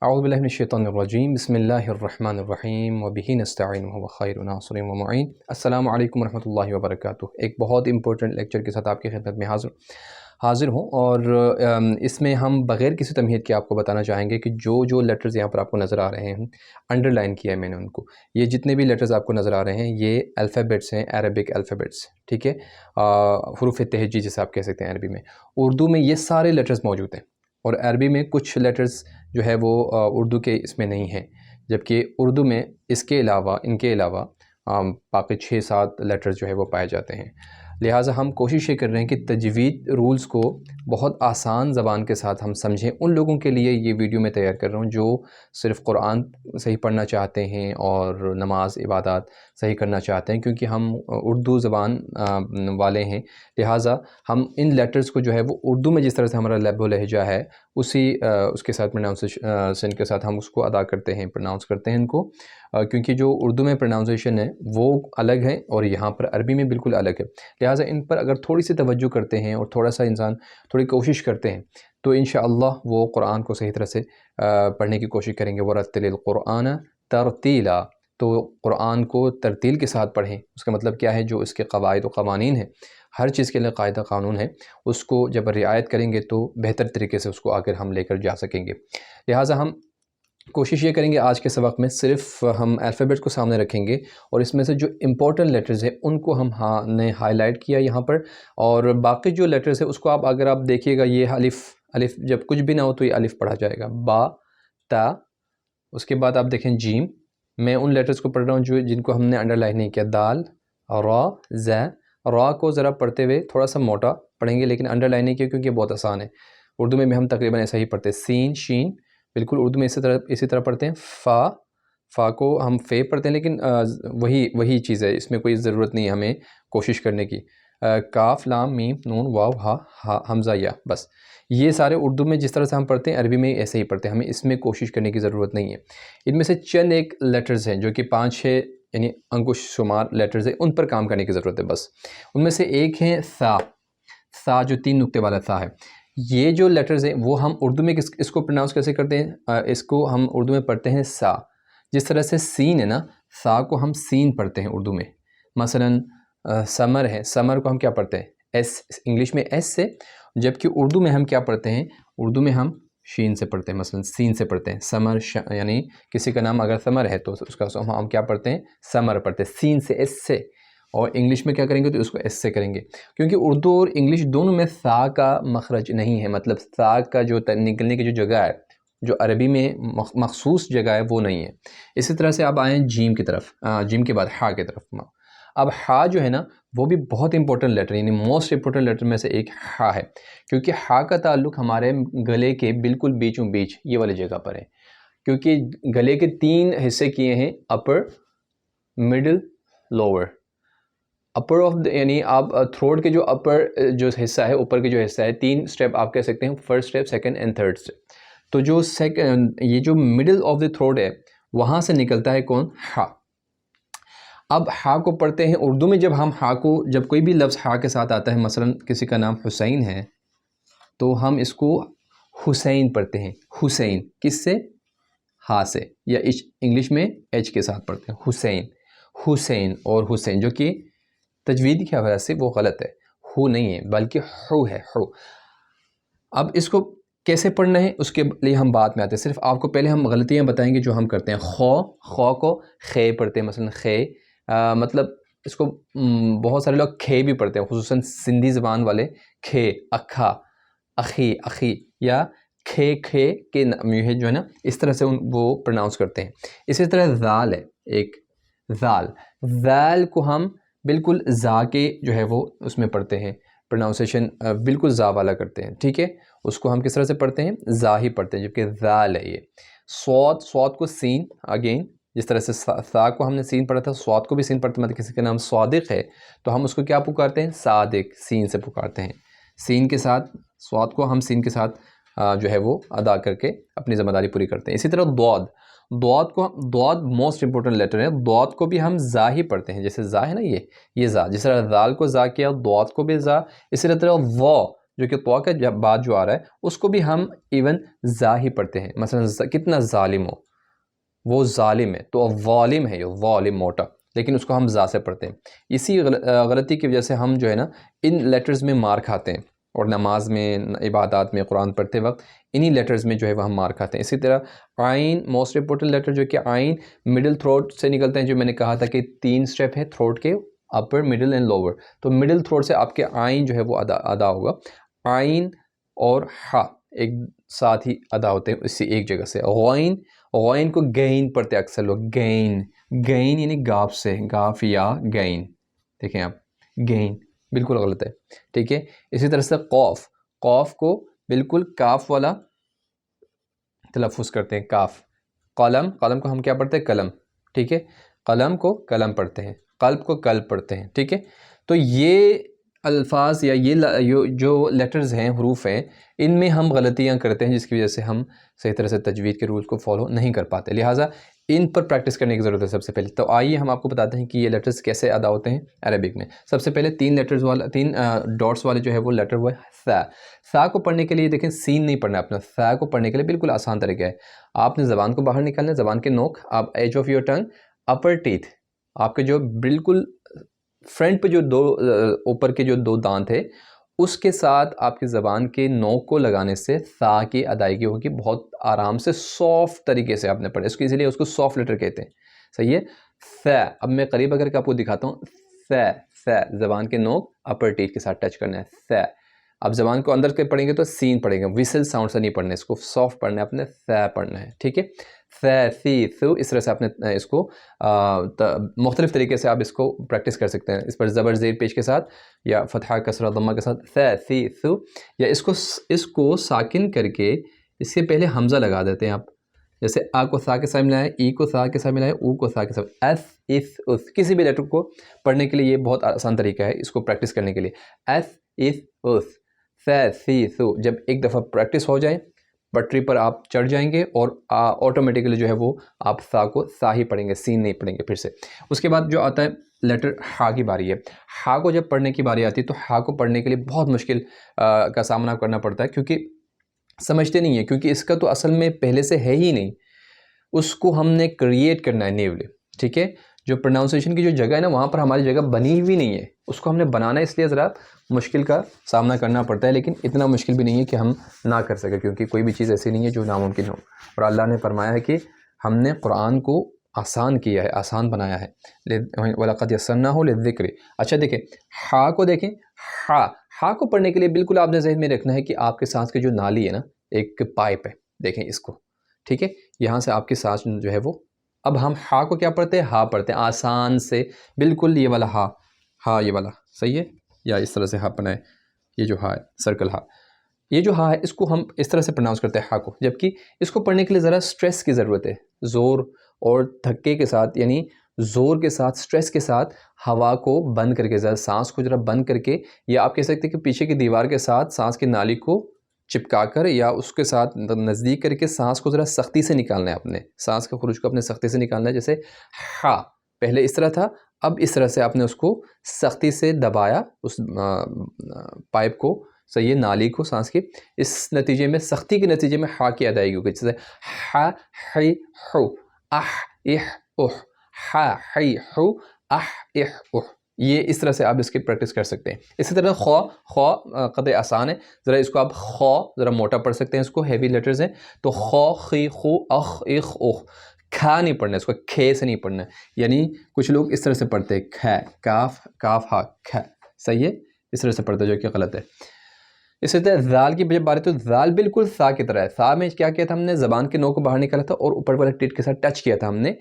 اعوذ باللہ من الشیطان الرجیم بسم اللہ الرحمن الرحیم وبہ نستعین وهو خیر ناصر ومعین۔ السلام علیکم ورحمۃ اللہ وبرکاتہ۔ ایک بہت امپورٹنٹ لیکچر کے ساتھ آپ کی خدمت میں حاضر ہوں، اور اس میں ہم بغیر کسی تمہید کے آپ کو بتانا چاہیں گے کہ جو لیٹرز یہاں پر آپ کو نظر آ رہے ہیں، انڈر لائن کیا ہے میں نے ان کو، یہ جتنے بھی لیٹرز آپ کو نظر آ رہے ہیں یہ الفابیٹس ہیں، عربک الفابیٹس، ٹھیک ہے، حروف تہجی جسے آپ کہہ سکتے ہیں عربی میں۔ اردو میں یہ سارے لیٹرز موجود ہیں، اور عربی میں کچھ لیٹرز جو ہے وہ اردو کے اس میں نہیں ہیں، جبکہ اردو میں ان کے علاوہ باقی 6-7 لیٹرز جو ہے وہ پائے جاتے ہیں۔ لہٰذا ہم کوشش یہ کر رہے ہیں کہ تجوید رولز کو بہت آسان زبان کے ساتھ ہم سمجھیں۔ ان لوگوں کے لیے یہ ویڈیو میں تیار کر رہا ہوں جو صرف قرآن صحیح پڑھنا چاہتے ہیں اور نماز عبادات صحیح کرنا چاہتے ہیں، کیونکہ ہم اردو زبان والے ہیں، لہٰذا ہم ان لیٹرز کو جو ہے وہ اردو میں جس طرح سے ہمارا لہب و لہجہ ہے اس کے ساتھ پروناؤنسیشن کے ساتھ ہم اس کو ادا کرتے ہیں، پروناؤنس کرتے ہیں ان کو، کیونکہ جو اردو میں پروناؤنسیشن ہے وہ الگ ہے اور یہاں پر عربی میں بالکل الگ ہے۔ لہٰذا ان پر اگر تھوڑی سی توجہ کرتے ہیں اور تھوڑا سا انسان تھوڑی کوشش کرتے ہیں تو انشاءاللہ وہ قرآن کو صحیح طرح سے پڑھنے کی کوشش کریں گے۔ وَرَتِّلِ الْقُرْآنَ تَرْتِيلًا، تو قرآن کو ترتیل کے ساتھ پڑھیں۔ اس کا مطلب کیا ہے؟ جو اس کے قواعد و قوانین ہیں، ہر چیز کے لیے قاعدہ قانون ہے، اس کو جب رعایت کریں گے تو بہتر طریقے سے اس کو آگر ہم لے کر جا سکیں گے۔ لہٰذا ہم کوشش یہ کریں گے آج کے سبق میں صرف ہم الفابیٹ کو سامنے رکھیں گے، اور اس میں سے جو امپورٹنٹ لیٹرز ہیں ان کو ہم نے ہائی لائٹ کیا یہاں پر، اور باقی جو لیٹرز ہیں اس کو اگر آپ دیکھیے گا، یہ الف جب کچھ بھی نہ ہو تو یہ الف پڑھا جائے گا، با، تا، اس کے بعد آپ دیکھیں جیم۔ میں ان لیٹرز کو پڑھ رہا ہوں جن کو ہم نے انڈر لائن نہیں کیا، دال، را، زا۔ را کو ذرا پڑھتے ہوئے تھوڑا سا موٹا پڑھیں گے، لیکن انڈر لائن نہیں کیا کیونکہ یہ بہت آسان ہے۔ اردو میں بھی ہم تقریباً ایسا ہی پڑھتے ہیں۔ سین، شین، بالکل اردو میں اسی طرح پڑھتے ہیں۔ فا کو ہم فے پڑھتے ہیں، لیکن وہی چیز ہے، اس میں کوئی ضرورت نہیں ہے ہمیں کوشش کرنے کی۔ کاف، لام، میم، نون، واو، ہا، حمزہ، یا، بس یہ سارے اردو میں جس طرح سے ہم پڑھتے ہیں عربی میں ایسے ہی پڑھتے ہیں، ہمیں اس میں کوشش کرنے کی ضرورت نہیں ہے۔ ان میں سے چند ایک لیٹرز ہیں جو کہ 5-6 یعنی انگوش شمار لیٹرز ہیں، ان پر کام کرنے کی ضرورت ہے بس۔ ان میں سے ایک ہے سا جو 3 نقطے والا سا ہے۔ یہ جو لیٹرز ہیں وہ ہم اردو میں اس کو پروناؤنس کیسے کرتے ہیں؟ اس کو ہم اردو میں پڑھتے ہیں سا، جس طرح سے سین ہے نا، سا کو ہم سین پڑھتے ہیں اردو میں۔ مثلاً سمر ہے، سمر کو ہم کیا پڑھتے ہیں؟ ایس، انگلش میں ایس سے، جبکہ اردو میں ہم کیا پڑھتے ہیں؟ اردو میں ہم شین سے پڑھتے ہیں، مثلاً سین سے پڑھتے ہیں۔ سمر، یعنی کسی کا نام اگر سمر ہے تو اس کا ہم کیا پڑھتے ہیں؟ سمر پڑھتے ہیں، سین سے، ایس سے۔ اور انگلش میں کیا کریں گے تو اس کو ایس سے کریں گے، کیونکہ اردو اور انگلش دونوں میں سا کا مخرج نہیں ہے، مطلب سا کا جو نکلنے کی جو جگہ ہے، جو عربی میں مخصوص جگہ ہے وہ نہیں ہے۔ اسی طرح سے آپ آئیں جیم کی طرف، جیم کے بعد ہا کی طرف۔ اب ہا جو ہے نا وہ بھی بہت امپورٹنٹ لیٹر، یعنی موسٹ امپورٹنٹ لیٹر میں سے ایک ہا ہے، کیونکہ ہا کا تعلق ہمارے گلے کے بالکل بیچوں بیچ یہ والی جگہ پر ہے، کیونکہ گلے کے 3 حصے کیے ہیں، اپر، مڈل، لوور۔ اپر یعنی آپ تھروٹ کے جو اپر جو حصہ ہے، اوپر کے جو حصہ ہے، 3 سٹیپ آپ کہہ سکتے ہیں، first step, second and third step. تو جو یہ جو مڈل آف دی تھروٹ ہے وہاں سے نکلتا ہے کون؟ ہا۔ اب ہا کو پڑھتے ہیں اردو میں، جب کوئی بھی لفظ ہا کے ساتھ آتا ہے، مثلا کسی کا نام حسین ہے تو ہم اس کو حسین پڑھتے ہیں۔ حسین کس سے؟ ہا سے، یا انگلش میں ایچ کے ساتھ پڑھتے ہیں، حسین اور حسین، جو کہ تجوید کی حوالے سے وہ غلط ہے، ہو نہیں ہے بلکہ ہو ہے، ہو۔ اب اس کو کیسے پڑھنا ہے اس کے لیے ہم بات میں آتے ہیں، صرف آپ کو پہلے ہم غلطیاں بتائیں گے جو ہم کرتے ہیں۔ خو کو خے پڑھتے ہیں، مثلا خے، مطلب اس کو بہت سارے لوگ کھے بھی پڑھتے ہیں، خصوصاً سندھی زبان والے، کھے، اکھا، اخی، اخی، یا کھے کے جو ہے نا اس طرح سے وہ پروناؤنس کرتے ہیں۔ اسی طرح ذال ہے ایک، ذال کو ہم بالکل زا کے جو ہے وہ اس میں پڑھتے ہیں، پروناؤنسیشن بالکل زا والا کرتے ہیں، ٹھیک ہے۔ اس کو ہم کس طرح سے پڑھتے ہیں؟ زا ہی پڑھتے ہیں، جبکہ ذال ہے یہ۔ سواد کو سین، اگین جس طرح سے سا کو ہم نے سین پڑھا تھا، سواد کو بھی سین پڑھتے ہیں، مطلب کسی کا نام صادق ہے تو ہم اس کو کیا پکارتے ہیں؟ صادق، سین سے پکارتے ہیں، سین کے ساتھ، سواد کو ہم سین کے ساتھ جو ہے وہ ادا کر کے اپنی ذمہ داری پوری کرتے ہیں۔ اسی طرح ضاد موسٹ امپورٹنٹ لیٹر ہے، ضاد کو بھی ہم زا ہی پڑھتے ہیں، جیسے زا ہے نا، یہ زا، جس طرح ذال کو زا کیا، ضاد کو بھی زا۔ اسی طرح جو کہ طوا کا بعد جو آ رہا ہے اس کو بھی ہم ایون زا ہی پڑھتے ہیں. مثلا کتنا ظالم ہو، وہ ظالم ہے تو ظالم ہے، یہ ظالم موٹا، لیکن اس کو ہم زا سے پڑھتے ہیں. اسی غلطی کی وجہ سے ہم جو ہے نا ان لیٹرز میں مار کھاتے ہیں، اور نماز میں، عبادات میں، قرآن پڑھتے وقت انہی لیٹرز میں جو ہے وہ ہم مار کھاتے ہیں. اسی طرح آئین موسٹ امپورٹنٹ لیٹر جو کہ آئین مڈل تھروٹ سے نکلتے ہیں، جو میں نے کہا تھا کہ 3 سٹیپ ہے تھروٹ کے، اپر، مڈل اینڈ لوور. تو مڈل تھروٹ سے آپ کے آئین جو ہے وہ ادا ہوگا. آئین اور ہا ایک ساتھ ہی ادا ہوتے ہیں اسی ایک جگہ سے. غین، غین کو گین پڑھتے ہیں اکثر لوگ، گین، گین یعنی گاف سے، گاف یا گین. دیکھیں آپ، گین بالکل غلط ہے، ٹھیک ہے. اسی طرح سے قوف، قوف کو بالکل کاف والا تلفظ کرتے ہیں، کاف. قلم، قلم کو ہم کیا پڑھتے ہیں؟ قلم، ٹھیک ہے. قلم کو قلم پڑھتے ہیں، قلب کو قلب پڑھتے ہیں، ٹھیک ہے. تو یہ الفاظ یا یہ جو لیٹرز ہیں، حروف ہیں، ان میں ہم غلطیاں کرتے ہیں، جس کی وجہ سے ہم صحیح طرح سے تجوید کے رولز کو فالو نہیں کر پاتے. لہٰذا ان پر پریکٹس کرنے کی ضرورت ہے سب سے پہلے. تو آئیے ہم آپ کو بتاتے ہیں کہ یہ لیٹرز کیسے ادا ہوتے ہیں عربک میں. سب سے پہلے 3 لیٹرز والا، 3 ڈاٹس والے جو ہے وہ لیٹر وہ ہے ثا. ثا کو پڑھنے کے لیے دیکھیں سین نہیں پڑھنا اپنا. ثا کو پڑھنے کے لیے بالکل آسان طریقہ ہے. آپ نے زبان کو باہر نکالنا ہے، زبان کے نوک، آپ edge of your tongue, upper teeth, آپ کے جو بالکل فرنٹ پہ جو اوپر کے جو 2 دانت ہے، اس کے ساتھ آپ کی زبان کے نوک کو لگانے سے ثا کی ادائیگی ہوگی. بہت آرام سے سافٹ طریقے سے آپ نے پڑھا، اس کو اسی لیے اس کو سافٹ لیٹر کہتے ہیں. صحیح ہے. ثا، اب میں قریب اگر آپ کو دکھاتا ہوں، ثا، ثا زبان کے نوک اپر ٹیتھ کے ساتھ ٹچ کرنا ہے. ثا، اب زبان کو اندر کے پڑھیں گے تو سین پڑھیں گے، ویسل ساؤنڈ سے نہیں پڑھنا ہے، اس کو سافٹ پڑھنا ہے، اپنے ثا پڑھنا ہے، ٹھیک ہے. ثا، ثی، ثو، اس طرح سے آپ نے اس کو مختلف طریقے سے آپ اس کو پریکٹس کر سکتے ہیں. اس پر زبر زیر پیش کے ساتھ یا فتحہ کسرہ ضمہ کے ساتھ، ثا، ثی، ثو، یا اس کو ساکن کر کے اس کے پہلے حمزہ لگا دیتے ہیں آپ. جیسے آ کو ثا کے ساتھ ملائیں، ای کو ثا کے ساتھ ملائیں، او کو ثا کے ساتھ، ایس، اس، اس. کسی بھی لیٹر کو پڑھنے کے لیے یہ بہت آسان طریقہ ہے اس کو پریکٹس کرنے کے لیے. ایس، اس، اس، ثا، ثی، ثو. جب ایک دفعہ پریکٹس ہو جائے پٹری پر آپ چڑھ جائیں گے، اور آٹومیٹکلی جو ہے وہ آپ ثا کو ثا ہی پڑھیں گے، سین نہیں پڑھیں گے پھر سے. اس کے بعد جو آتا ہے لیٹر ہا کی باری ہے. ہا کو جب پڑھنے کی باری آتی ہے تو ہا کو پڑھنے کے لیے بہت مشکل کا سامنا کرنا پڑتا ہے، کیونکہ سمجھتے نہیں ہیں، کیونکہ اس کا تو اصل میں پہلے سے ہے ہی نہیں. اس کو ہم نے کریٹ کرنا ہے نیولی، ٹھیک ہے. جو پروناؤنسیشن کی جو جگہ ہے نا، وہاں پر ہماری جگہ بنی ہوئی نہیں ہے، اس کو ہم نے بنانا ہے. اس لیے ذرا مشکل کا سامنا کرنا پڑتا ہے، لیکن اتنا مشکل بھی نہیں ہے کہ ہم نہ کر سکیں، کیونکہ کوئی بھی چیز ایسی نہیں ہے جو ناممکن ہو. اور اللہ نے فرمایا ہے کہ ہم نے قرآن کو آسان کیا ہے، آسان بنایا ہے. وَلَقَدْ يَسَّرْنَاهُ لِلذِّكْرِ. اچھا دیکھیں ہا کو، دیکھیں ہا کو پڑھنے کے لیے بالکل آپ نے ذہن میں رکھنا ہے کہ آپ کے سانس کی جو نالی ہے نا، ایک پائپ ہے، دیکھیں اس کو، ٹھیک ہے. یہاں سے آپ کی سانس جو ہے وہ، اب ہم ہا کو کیا پڑھتے ہیں؟ ہا پڑھتے ہیں آسان سے بالکل. یہ والا ہا، ہا یہ والا، صحیح ہے. یا اس طرح سے ہا بنائے، یہ جو ہا ہے سرکل ہا، یہ جو ہا ہے اس کو ہم اس طرح سے پروناؤنس کرتے ہیں ہا کو. جبکہ اس کو پڑھنے کے لیے ذرا سٹریس کی ضرورت ہے، زور اور دھکے کے ساتھ، یعنی زور کے ساتھ، سٹریس کے ساتھ ہوا کو بند کر کے، ذرا سانس کو ذرا بند کر کے، یا آپ کہہ سکتے ہیں کہ پیچھے کی دیوار کے ساتھ سانس کی نالی کو چپکا کر یا اس کے ساتھ نزدیک کر کے سانس کو ذرا سختی سے نکالنا ہے. اپنے سانس کے خروج کو اپنے سختی سے نکالنا ہے. جیسے ہا پہلے اس طرح تھا، اب اس طرح سے آپ نے اس کو سختی سے دبایا، اس پائپ کو، صحیح ہے، نالی کو سانس کی. اس نتیجے میں، سختی کے نتیجے میں ہا کی ادائیگی ہوگی. جیسے ہا، ہی، ہو، اح، اح، اح، ہا، ہی، ہو، اح، اح، اح. یہ اس طرح سے آپ اس کی پریکٹس کر سکتے ہیں. اسی طرح خو، خو قطع آسان ہے، ذرا اس کو آپ خو ذرا موٹا پڑھ سکتے ہیں، اس کو ہیوی لیٹرز ہیں. تو خو، خی، خو، اخ، اخ، اخ. کھا نہیں پڑھنا ہے، اس کو کھے سے نہیں پڑھنا ہے. یعنی کچھ لوگ اس طرح سے پڑھتے ہیں، کھا، کاف، کاف، ہا، کھا. صحیح ہے، اس طرح سے پڑھتے جو کہ غلط ہے. اسی طرح ذال کی جب بات ہے تو ذال بالکل ثا کی طرح ہے. ثا میں کیا کیا تھا ہم نے؟ زبان کے نوک کو باہر نکالا تھا اور اوپر والے ٹیٹ کے ساتھ ٹچ کیا تھا ہم نے.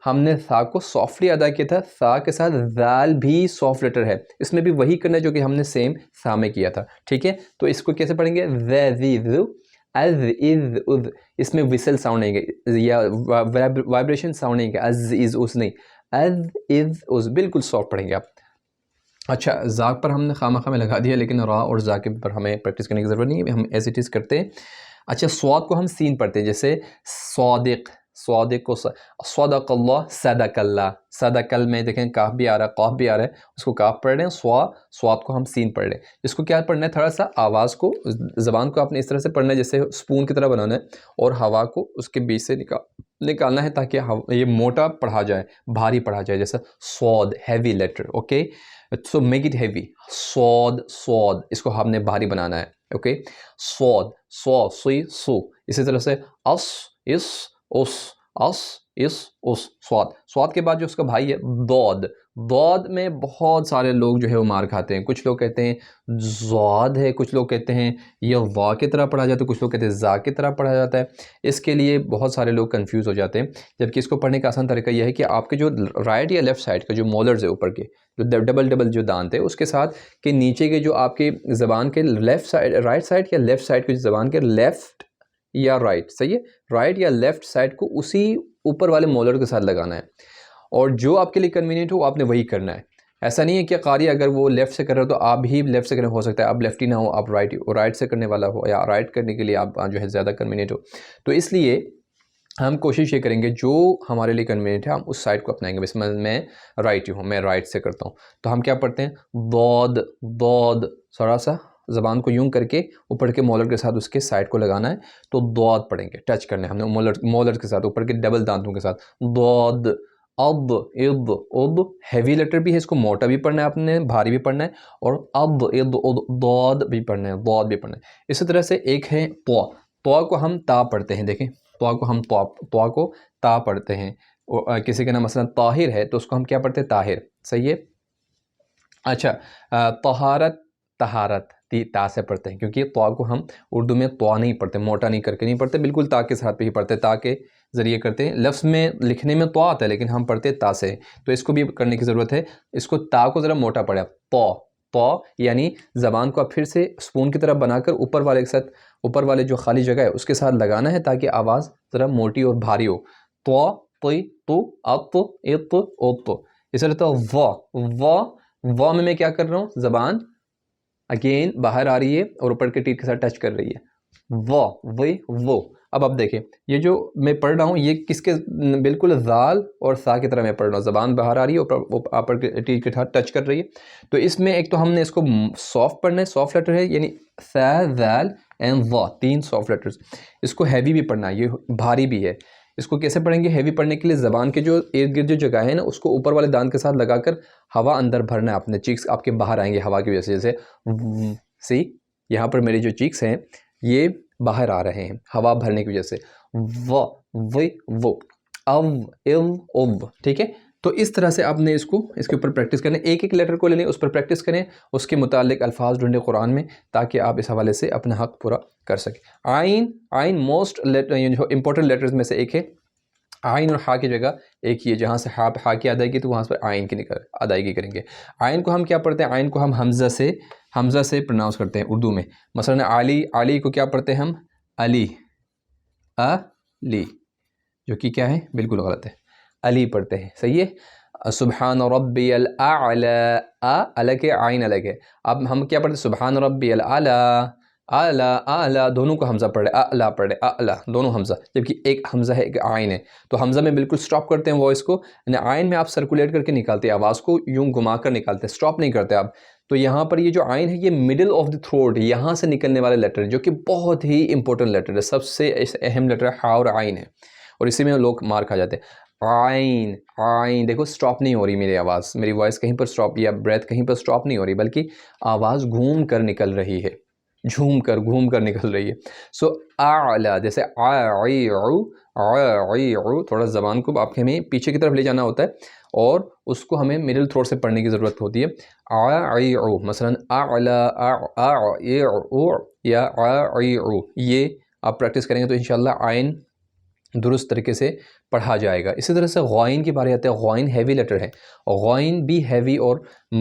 ہم نے ثا کو سافٹلی ادا کیا تھا. ثا کے ساتھ ذال بھی سافٹ لیٹر ہے، اس میں بھی وہی کرنا ہے جو کہ ہم نے سیم ثا میں کیا تھا، ٹھیک ہے. تو اس کو کیسے پڑھیں گے؟ ذ، ذی، ذو، از، از، اذ. اس میں وسل ساؤنڈ نہیں ہے یا وائبریشن ساؤنڈ نہیں ہے، از، از، اس نہیں، از، از، اس. بالکل سافٹ پڑھیں گے آپ. اچھا زاق پر ہم نے خواہ میں لگا دیا، لیکن را اور زا کے پر ہمیں پریکٹس کرنے کی ضرورت نہیں ہے، ہم ایز اٹ از کرتے ہیں. اچھا سواد کو ہم سین پڑھتے ہیں، جیسے صادق، صادق صدق اللہ صدق اللہ، صدقل میں دیکھیں کاف بھی آ رہا ہے، قاف بھی آ رہا ہے، اس کو کاف پڑھ رہے ہیں، سواد کو ہم سین پڑھ رہے ہیں۔ اس کو کیا پڑھنا ہے، تھوڑا سا آواز کو، زبان کو آپ نے اس طرح سے پڑھنا ہے جیسے سپون کی طرح بنانا ہے، اور ہوا کو اس کے بیچ سے نکالنا ہے تاکہ یہ موٹا پڑھا جائے، بھاری پڑھا جائے، جیسا سواد heavy letter, okay, so make it heavy, سواد اس کو ہم نے بھاری بنانا ہے، اوکے، سواد سی سو، اسی طرح سے اس سواد کے بعد جو اس کا بھائی ہے دود میں بہت سارے لوگ جو ہے وہ مار کھاتے ہیں، کچھ لوگ کہتے ہیں زواد ہے، کچھ لوگ کہتے ہیں یہ وا کی طرح پڑھا جاتا ہے، کچھ لوگ کہتے ہیں زا کی طرح پڑھا جاتا ہے۔ اس کے لیے بہت سارے لوگ کنفیوز ہو جاتے ہیں، جبکہ اس کو پڑھنے کا آسان طریقہ یہ ہے کہ آپ کے جو رائٹ یا لیفٹ سائڈ کا جو مولرز ہے اوپر کے جو ڈبل جو دانت ہے اس کے ساتھ کہ نیچے کے جو آپ کے زبان کے لیفٹ سائڈ رائٹ سائڈ یا لیفٹ سائڈ کے زبان کے لیفٹ یا رائٹ، صحیح ہے، رائٹ یا لیفٹ سائڈ کو اسی اوپر والے مولر کے ساتھ لگانا ہے، اور جو آپ کے لیے کنوینئنٹ ہو آپ نے وہی کرنا ہے۔ ایسا نہیں ہے کہ قاری اگر وہ لیفٹ سے کر رہے ہو تو آپ بھی لیفٹ سے کرنے، ہو سکتا ہے آپ لیفٹ ہی نہ ہو، آپ رائٹ سے کرنے والا ہو، یا رائٹ کرنے کے لیے آپ جو ہے زیادہ کنوینئنٹ ہو، تو اس لیے ہم کوشش یہ کریں گے جو ہمارے لیے کنوینئنٹ ہے ہم اس سائڈ کو اپنائیں گے۔ بس میں رائٹ ہوں، میں رائٹ سے کرتا ہوں، تو ہم کیا پڑھتے ہیں دود تھوڑا سا زبان کو یوں کر کے اوپر کے مولر کے ساتھ اس کے سائڈ کو لگانا ہے، تو دود پڑھیں گے، ٹچ کرنا ہے ہم نے مولر کے ساتھ اوپر کے ڈبل دانتوں کے ساتھ، دود اد ہیوی لیٹر بھی ہے، اس کو موٹا بھی پڑھنا ہے آپ نے، بھاری بھی پڑھنا ہے، اور دود بھی پڑھنا ہے، دود بھی پڑھنا ہے۔ اسی طرح سے ایک ہے تو کو ہم تا پڑھتے ہیں، دیکھیں تو کو ہم تو کو تا پڑھتے ہیں، کسی کا نام مثلا طاہر ہے تو اس کو ہم کیا پڑھتے ہیں، طاہر، صحیح ہے۔ اچھا، طہارت تا سے پڑھتے ہیں، کیونکہ تو کو ہم اردو میں تو نہیں پڑھتے، موٹا نہیں کر کے نہیں پڑھتے، بالکل تا کے ساتھ پہ ہی پڑھتے، تا کے ذریعے کرتے ہیں۔ لفظ میں لکھنے میں تو آتا ہے لیکن ہم پڑھتے تا سے، تو اس کو بھی کرنے کی ضرورت ہے۔ اس کو تا کو ذرا موٹا پڑھا، تو یعنی زبان کو اب پھر سے سپون کی طرح بنا کر اوپر والے کے ساتھ، اوپر والے جو خالی جگہ ہے اس کے ساتھ لگانا ہے تاکہ آواز ذرا موٹی اور بھاری ہو۔ اس طرح و میں کیا کر رہا ہوں، زبان اگین باہر آ رہی ہے اور اوپر کے ٹیٹ کے ساتھ ٹچ کر رہی ہے، وہ۔ اب دیکھیں یہ جو میں پڑھ رہا ہوں یہ کس کے بالکل زال اور سا کی طرح میں پڑھ رہا ہوں، زبان باہر آ رہی ہے اوپر کے ٹیٹ کے ساتھ ٹچ کر رہی ہے۔ تو اس میں ایک تو ہم نے اس کو سافٹ پڑھنا ہے، سافٹ لیٹر ہے، یعنی سا زال اینڈ و، 3 سافٹ لیٹرز۔ اس کو ہیوی بھی پڑھنا ہے، یہ بھاری بھی ہے۔ اس کو کیسے پڑھیں گے ہیوی پڑھنے کے لیے، زبان کے جو ارد گرد جو جگہ ہے نا اس کو اوپر والے دانت کے ساتھ لگا کر ہوا اندر بھرنا ہے، اپنے چیکس آپ کے باہر آئیں گے ہوا کی وجہ سے، جیسے یہاں پر میرے جو چیکس ہیں یہ باہر آ رہے ہیں ہوا بھرنے کی وجہ سے، ٹھیک ہے۔ تو اس طرح سے آپ نے اس کے اوپر پریکٹس کریں، ایک لیٹر کو لے لیں، اس پر پریکٹس کریں، اس کے متعلق الفاظ ڈھونڈیں قرآن میں تاکہ آپ اس حوالے سے اپنا حق پورا کر سکیں۔ آئین موسٹ جو امپورٹنٹ لیٹرز میں سے ایک ہے۔ آئین اور ہا کی جگہ ایک ہی ہے، جہاں سے ہا کی ادائیگی تو وہاں پر آئین کی ادائیگی کریں گے۔ آئین کو ہم کیا پڑھتے ہیں، آئین کو ہم حمزہ سے پروناؤنس کرتے ہیں اردو میں، مثلا علی کو کیا پڑھتے ہیں ہم، علی، جو کہ کیا ہے، بالکل غلط ہے، علی پڑھتے ہیں، صحیح ہے۔ سبحان ربی الاعلی، الگ ہے، عین الگ ہے۔ اب ہم کیا پڑھتے ہیں، سبحان ربی اعلی، دونوں کو حمزہ پڑھے، اعلی پڑھے، اعلی دونوں حمزہ، جبکہ ایک حمزہ ہے ایک عین ہے، تو حمزہ میں بالکل سٹاپ کرتے ہیں وائس کو، یعنی عین میں آپ سرکولیٹ کر کے نکالتے ہیں، آواز کو یوں گھما کر نکالتے ہیں، سٹاپ نہیں کرتے آپ۔ تو یہاں پر یہ جو عین ہے یہ مڈل آف دی تھروٹ، یہاں سے نکلنے والے لیٹر جو کہ بہت ہی امپورٹنٹ لیٹر ہے، سب سے اہم لیٹر ہا اور عین ہے، اور اسی میں لوگ مار کھا جاتے ہیں۔ عین دیکھو سٹاپ نہیں ہو رہی میری آواز، میری وائس کہیں پر سٹاپ یا بریتھ کہیں پر سٹاپ نہیں ہو رہی، بلکہ آواز گھوم کر نکل رہی ہے، گھوم کر نکل رہی ہے۔ سو اعلی، جیسے تھوڑا زبان کو آپ کے ہمیں پیچھے کی طرف لے جانا ہوتا ہے اور اس کو ہمیں مڈل تھروٹ سے پڑھنے کی ضرورت ہوتی ہے۔ مثلا اعلی یا یہ آپ پریکٹس کریں گے تو انشاءاللہ عین درست طریقے سے پڑھا جائے گا۔ اسی طرح سے غائن کی باری آتے ہیں، غائن ہیوی لیٹر ہے، غائن بھی ہیوی اور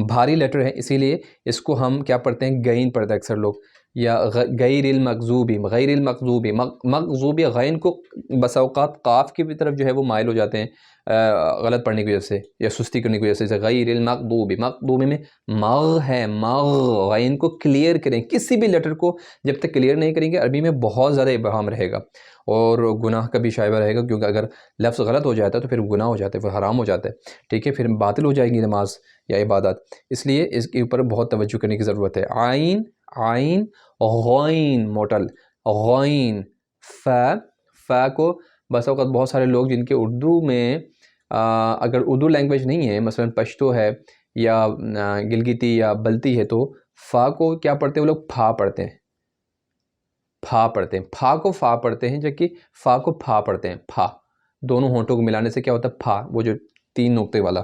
بھاری لیٹر ہے، اسی لیے اس کو ہم کیا پڑھتے ہیں، گئین پڑھتے ہیں اکثر لوگ، یا غیر المغضوبی، غیر المغضوبی، مغضوبی غین کو بسا اوقات قاف کی بھی طرف جو ہے وہ مائل ہو جاتے ہیں غلط پڑھنے کی وجہ سے یا سستی کرنے کی وجہ سے، جیسے غیر المغضوبی، مغضوبی میں مغ ہے، مغ، غین کو کلیئر کریں، کسی بھی لیٹر کو جب تک کلیئر نہیں کریں گے عربی میں بہت زیادہ ابہام رہے گا اور گناہ کا بھی شائبہ رہے گا، کیونکہ اگر لفظ غلط ہو جاتا ہے تو پھر گناہ ہو جاتا ہے، پھر حرام ہو جاتا ہے، ٹھیک ہے، پھر باطل ہو جائے گی نماز یا عبادات، اس لیے اس کے اوپر بہت توجہ کرنے کی ضرورت ہے۔ عین، عین، غین موٹل، غین، فا کو بس اوقات بہت سارے لوگ جن کے اردو میں اگر اردو لینگویج نہیں ہے، مثلا پشتو ہے یا گلگتی یا بلتی ہے، تو فا کو کیا پڑھتے ہیں وہ لوگ پھا پڑھتے ہیں، پھا پڑھتے ہیں، پھا کو فا پڑھتے ہیں، جبکہ فا کو پھا پڑھتے ہیں، پھا، دونوں ہونٹوں کو ملانے سے کیا ہوتا ہے پھا، وہ جو 3 نقطے والا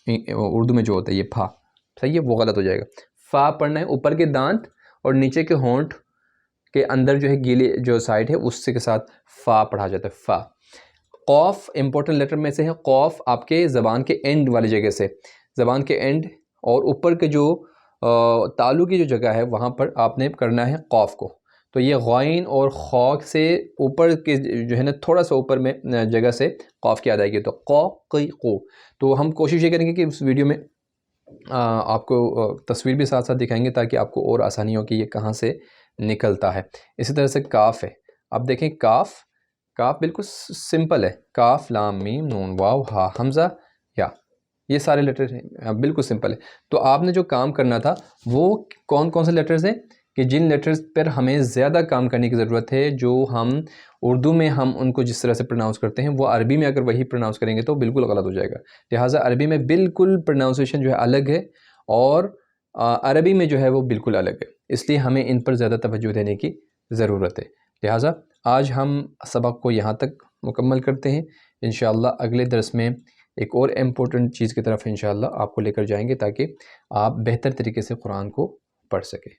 اردو میں جو ہوتا ہے یہ پھا، صحیح ہے، وہ غلط ہو جائے گا۔ فا پڑھنا ہے اوپر کے دانت اور نیچے کے ہونٹ کے اندر جو ہے گیلی جو سائڈ ہے اس سے کے ساتھ فا پڑھا جاتا ہے، فا۔ قوف امپورٹنٹ لیٹر میں سے ہے، قوف آپ کے زبان کے اینڈ والی جگہ سے، زبان کے اینڈ اور اوپر کے جو تالو کی جو جگہ ہے وہاں پر آپ نے کرنا ہے قوف کو، تو یہ غین اور خوک سے اوپر کے جو ہے نا تھوڑا سا اوپر میں جگہ سے قوف کی ادائیگی، تو قو قی قو، تو ہم کوشش یہ کریں گے کہ اس ویڈیو میں آپ کو تصویر بھی ساتھ ساتھ دکھائیں گے تاکہ آپ کو اور آسانی ہو کہ یہ کہاں سے نکلتا ہے۔ اسی طرح سے کاف ہے، اب دیکھیں کاف، کاف بالکل سمپل ہے، کاف لام میم نون واو ہا حمزہ یا، یہ سارے لیٹرز ہیں، بالکل سمپل ہے۔ تو آپ نے جو کام کرنا تھا وہ کون کون سے لیٹرز ہیں کہ جن لیٹرز پر ہمیں زیادہ کام کرنے کی ضرورت ہے، جو ہم اردو میں ہم ان کو جس طرح سے پروناؤنس کرتے ہیں وہ عربی میں اگر وہی پروناؤنس کریں گے تو بالکل غلط ہو جائے گا، لہٰذا عربی میں بالکل پروناؤنسیشن جو ہے الگ ہے اور عربی میں جو ہے وہ بالکل الگ ہے، اس لیے ہمیں ان پر زیادہ توجہ دینے کی ضرورت ہے۔ لہٰذا آج ہم سبق کو یہاں تک مکمل کرتے ہیں، انشاءاللہ اگلے درس میں ایک اور امپورٹنٹ چیز کی طرف انشاءاللہ آپ کو لے کر جائیں گے تاکہ آپ بہتر طریقے سے قرآن کو پڑھ سکیں۔